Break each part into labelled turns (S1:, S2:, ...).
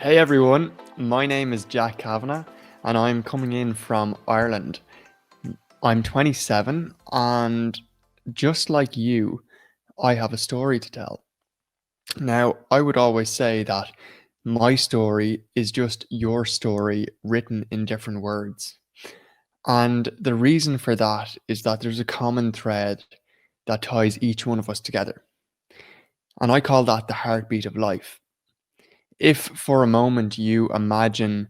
S1: Hey everyone, my name is Jack Kavanagh and I'm coming in from Ireland. I'm 27 and just like you, I have a story to tell. Now, I would always say that my story is just your story written in different words. And the reason for that is that there's a common thread that ties each one of us together. And I call that the heartbeat of life. If for a moment you imagine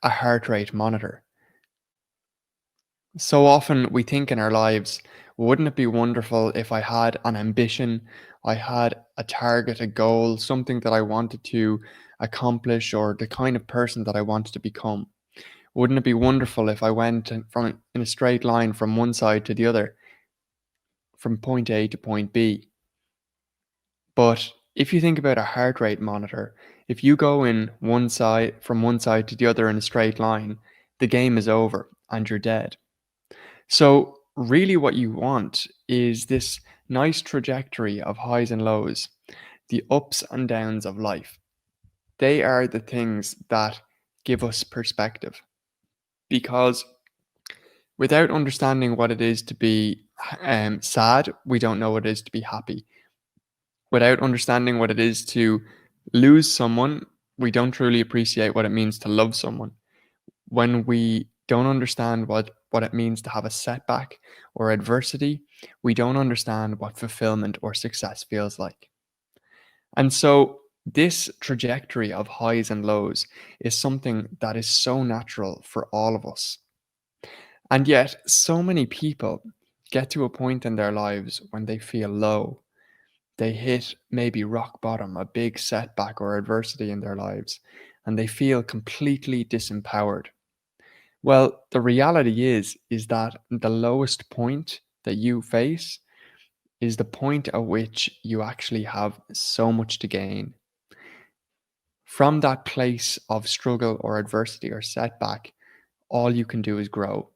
S1: a heart rate monitor, so often we think in our lives, wouldn't it be wonderful if I had an ambition, I had a target, a goal, something that I wanted to accomplish, or the kind of person that I wanted to become? Wouldn't it be wonderful if I went from in a straight line from one side to the other, from point A to point B? But if you think about a heart rate monitor, if you go in one side from one side to the other in a straight line, the game is over and you're dead. So, really, what you want is this nice trajectory of highs and lows, the ups and downs of life. They are the things that give us perspective because without understanding what it is to be sad, we don't know what it is to be happy. Without understanding what it is to lose someone, we don't truly appreciate what it means to love someone. When we don't understand what it means to have a setback or adversity, we don't understand what fulfillment or success feels like. And so, this trajectory of highs and lows is something that is so natural for all of us. And yet, so many people get to a point in their lives when they feel low. They hit maybe rock bottom, a big setback or adversity in their lives, and they feel completely disempowered. Well, the reality is that the lowest point that you face is the point at which you actually have so much to gain. From that place of struggle or adversity or setback, all you can do is grow.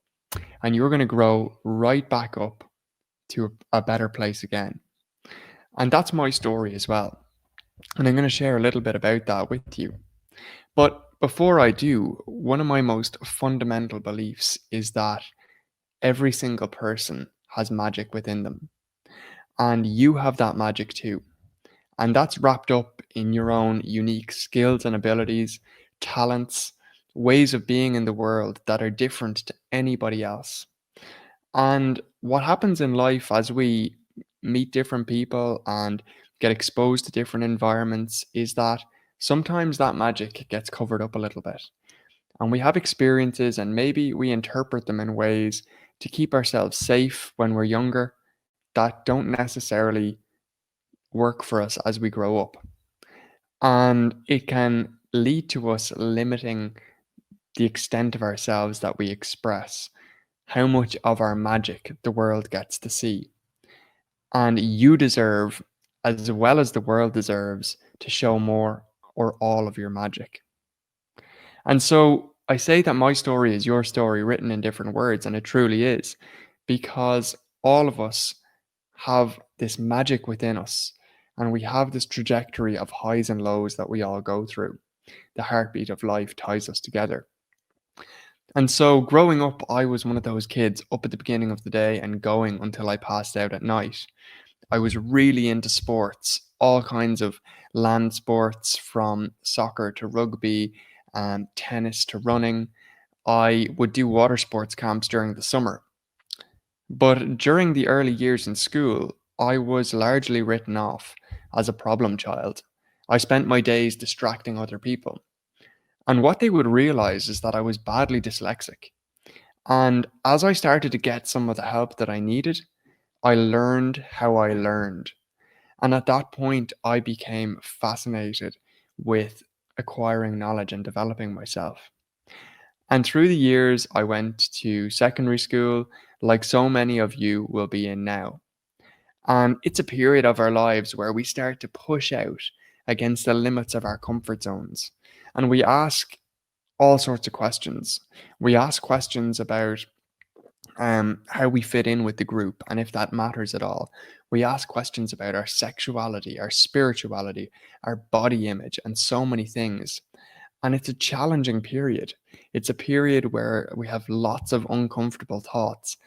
S1: And you're going to grow right back up to a better place again. And that's my story as well. And I'm going to share a little bit about that with you. But before I do, one of my most fundamental beliefs is that every single person has magic within them. And you have that magic too. And that's wrapped up in your own unique skills and abilities, talents, ways of being in the world that are different to anybody else. And what happens in life as we meet different people and get exposed to different environments is that sometimes that magic gets covered up a little bit. And we have experiences and maybe we interpret them in ways to keep ourselves safe when we're younger that don't necessarily work for us as we grow up. And it can lead to us limiting the extent of ourselves that we express, how much of our magic the world gets to see. And you deserve, as well as the world deserves, to show more or all of your magic. And so I say that my story is your story written in different words, and it truly is, because all of us have this magic within us, and we have this trajectory of highs and lows that we all go through. The heartbeat of life ties us together. And so growing up, I was one of those kids up at the beginning of the day and going until I passed out at night. I was really into sports, all kinds of land sports from soccer to rugby and tennis to running. I would do water sports camps during the summer. But during the early years in school, I was largely written off as a problem child. I spent my days distracting other people. And what they would realize is that I was badly dyslexic. And as I started to get some of the help that I needed, I learned how I learned. And at that point, I became fascinated with acquiring knowledge and developing myself. And through the years, I went to secondary school, like so many of you will be in now. And it's a period of our lives where we start to push out against the limits of our comfort zones. And we ask all sorts of questions. We ask questions about how we fit in with the group, and if that matters at all. We ask questions about our sexuality, our spirituality, our body image, and so many things. And it's a challenging period. It's a period where we have lots of uncomfortable thoughts,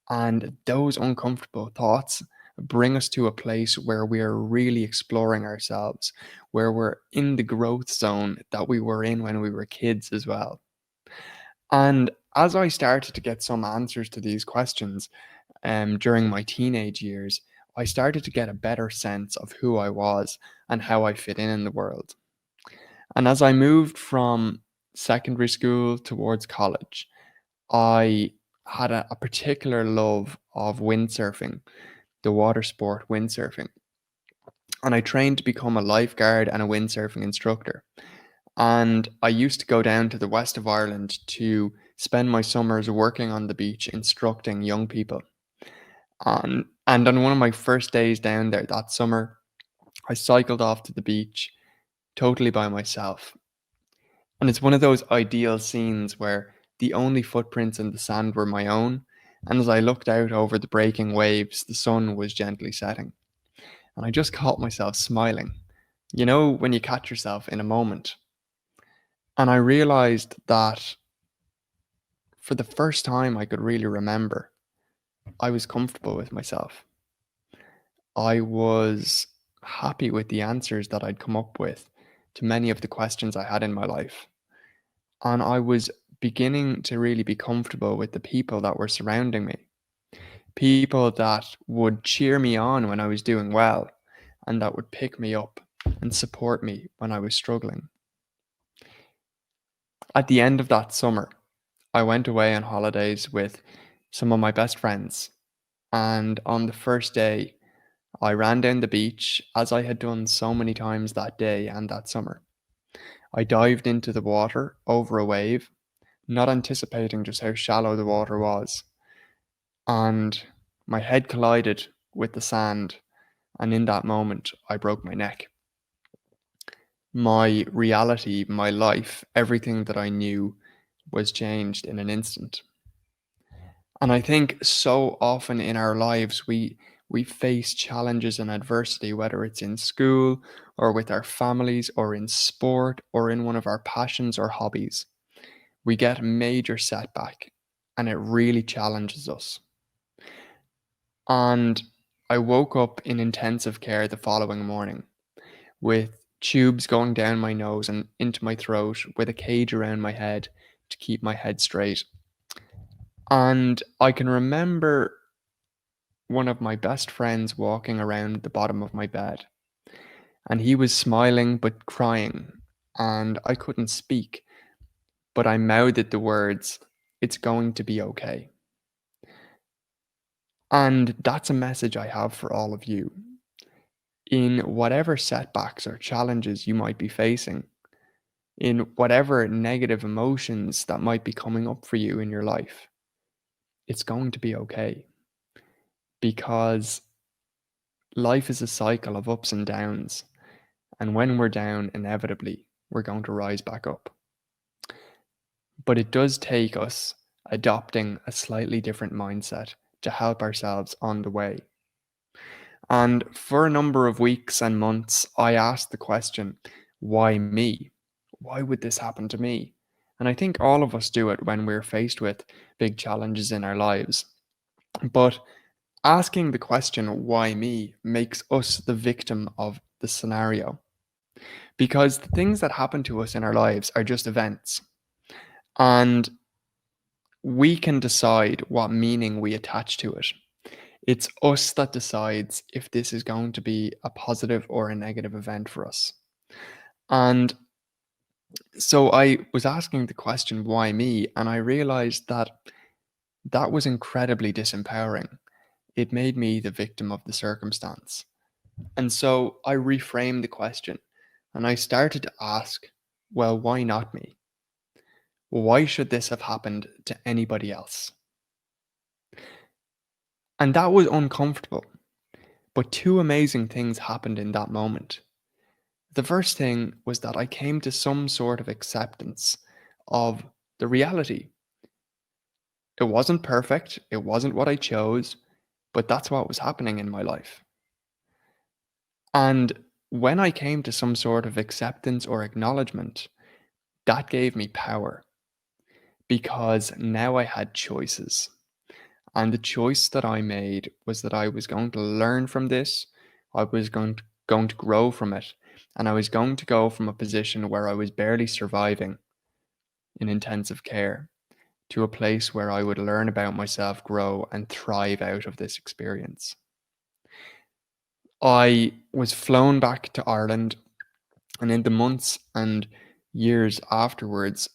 S1: and those uncomfortable thoughts bring us to a place where we are really exploring ourselves, where we're in the growth zone that we were in when we were kids as well. And as I started to get some answers to these questions during my teenage years, I started to get a better sense of who I was and how I fit in the world. And as I moved from secondary school towards college, I had a particular love of windsurfing, the water sport windsurfing. And I trained to become a lifeguard and a windsurfing instructor. And I used to go down to the west of Ireland to spend my summers working on the beach instructing young people. And on one of my first days down there that summer, I cycled off to the beach totally by myself. And it's one of those ideal scenes where the only footprints in the sand were my own. And as I looked out over the breaking waves, the sun was gently setting. And I just caught myself smiling. You know, when you catch yourself in a moment. And I realized that for the first time I could really remember, I was comfortable with myself. I was happy with the answers that I'd come up with to many of the questions I had in my life. And I was beginning to really be comfortable with the people that were surrounding me. People that would cheer me on when I was doing well and that would pick me up and support me when I was struggling. At the end of that summer, I went away on holidays with some of my best friends. And on the first day, I ran down the beach as I had done so many times that day and that summer. I dived into the water over a wave, not anticipating just how shallow the water was. And my head collided with the sand, and in that moment, I broke my neck. My reality, my life, everything that I knew was changed in an instant. And I think so often in our lives we face challenges and adversity, whether it's in school or with our families or in sport or in one of our passions or hobbies. We get a major setback and it really challenges us. And I woke up in intensive care the following morning with tubes going down my nose and into my throat with a cage around my head to keep my head straight. And I can remember one of my best friends walking around the bottom of my bed, and he was smiling but crying, and I couldn't speak, but I mouthed the words, "It's going to be okay." And that's a message I have for all of you. In whatever setbacks or challenges you might be facing, in whatever negative emotions that might be coming up for you in your life, it's going to be okay because life is a cycle of ups and downs. And when we're down, inevitably, we're going to rise back up. But it does take us adopting a slightly different mindset to help ourselves on the way. And for a number of weeks and months, I asked the question, why me? Why would this happen to me? And I think all of us do it when we're faced with big challenges in our lives. But asking the question, why me, makes us the victim of the scenario. Because the things that happen to us in our lives are just events. And we can decide what meaning we attach to it. It's us that decides if this is going to be a positive or a negative event for us. And so I was asking the question, why me? And I realized that that was incredibly disempowering. It made me the victim of the circumstance. And so I reframed the question and I started to ask, well, why not me? Why should this have happened to anybody else? And that was uncomfortable. But two amazing things happened in that moment. The first thing was that I came to some sort of acceptance of the reality. It wasn't perfect, it wasn't what I chose, but that's what was happening in my life. And when I came to some sort of acceptance or acknowledgement, that gave me power because now I had choices. And the choice that I made was that I was going to learn from this, I was going to grow from it, and I was going to go from a position where I was barely surviving in intensive care to a place where I would learn about myself, grow, and thrive out of this experience. I was flown back to Ireland, and in the months and years afterwards,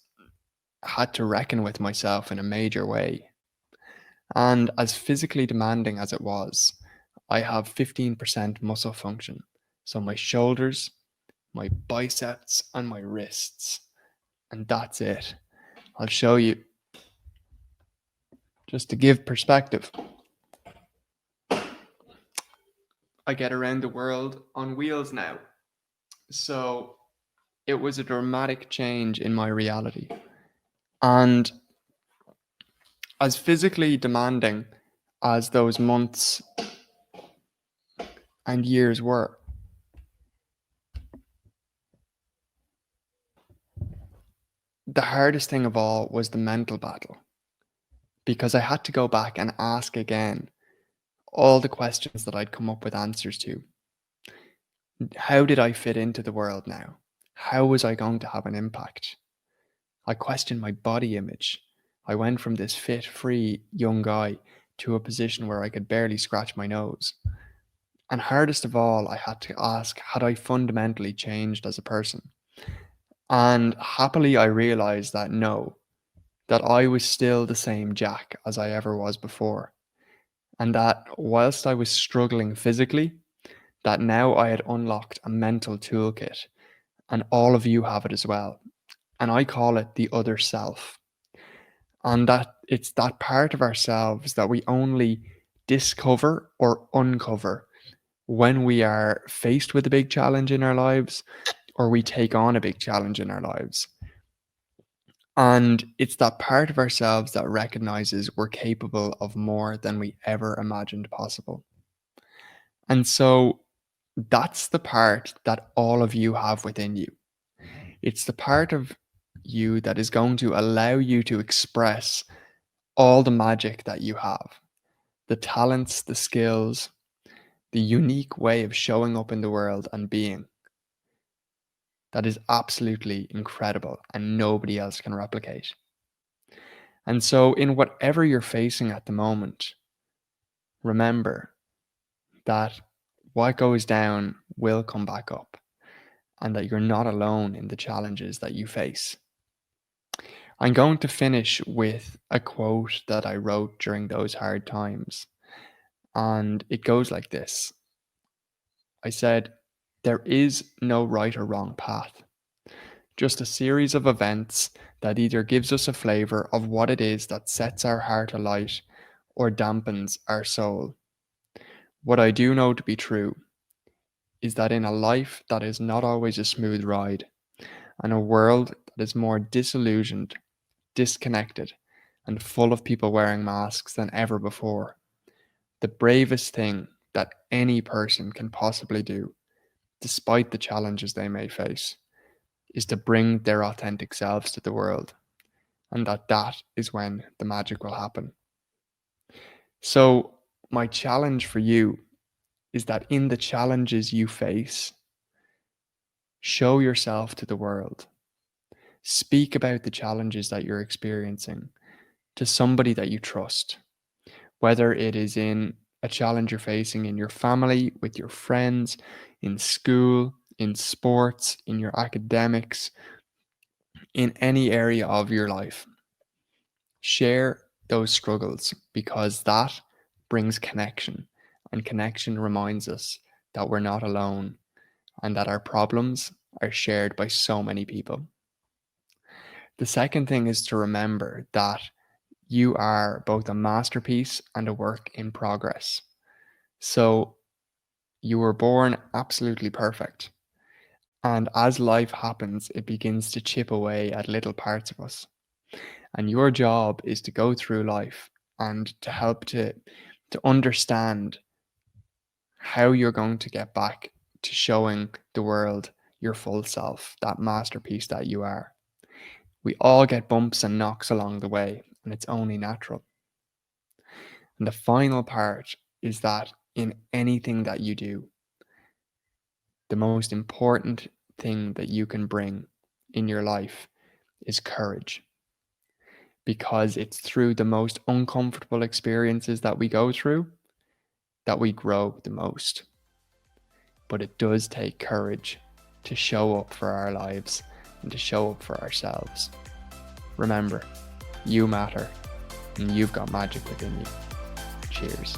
S1: had to reckon with myself in a major way. And as physically demanding as it was, I have 15% muscle function. So my shoulders, my biceps, and my wrists. And that's it. I'll show you just to give perspective. I get around the world on wheels now. So it was a dramatic change in my reality. And as physically demanding as those months and years were, the hardest thing of all was the mental battle because I had to go back and ask again all the questions that I'd come up with answers to. How did I fit into the world now? How was I going to have an impact? I questioned my body image. I went from this fit, free young guy to a position where I could barely scratch my nose. And hardest of all, I had to ask, had I fundamentally changed as a person? And happily, I realized that no, that I was still the same Jack as I ever was before. And that whilst I was struggling physically, that now I had unlocked a mental toolkit, and all of you have it as well. And I call it the other self. And that it's that part of ourselves that we only discover or uncover when we are faced with a big challenge in our lives or we take on a big challenge in our lives. And it's that part of ourselves that recognizes we're capable of more than we ever imagined possible. And so that's the part that all of you have within you. It's the part of you that is going to allow you to express all the magic that you have, the talents, the skills, the unique way of showing up in the world and being. That is absolutely incredible and nobody else can replicate. And so, in whatever you're facing at the moment, remember that what goes down will come back up and that you're not alone in the challenges that you face. I'm going to finish with a quote that I wrote during those hard times. And it goes like this. I said, "There is no right or wrong path, just a series of events that either gives us a flavor of what it is that sets our heart alight or dampens our soul. What I do know to be true is that in a life that is not always a smooth ride, and a world that is more disillusioned, disconnected, and full of people wearing masks than ever before, the bravest thing that any person can possibly do, despite the challenges they may face, is to bring their authentic selves to the world, and that is when the magic will happen." So, my challenge for you is that in the challenges you face, show yourself to the world. Speak about the challenges that you're experiencing to somebody that you trust, whether it is in a challenge you're facing in your family, with your friends, in school, in sports, in your academics, in any area of your life. Share those struggles because that brings connection, and connection reminds us that we're not alone and that our problems are shared by so many people. The second thing is to remember that you are both a masterpiece and a work in progress. So you were born absolutely perfect. And as life happens, it begins to chip away at little parts of us. And your job is to go through life and to help to understand how you're going to get back to showing the world your full self, that masterpiece that you are. We all get bumps and knocks along the way, and it's only natural. And the final part is that in anything that you do, the most important thing that you can bring in your life is courage, because it's through the most uncomfortable experiences that we go through that we grow the most. But it does take courage to show up for our lives and to show up for ourselves. Remember, you matter and you've got magic within you. Cheers.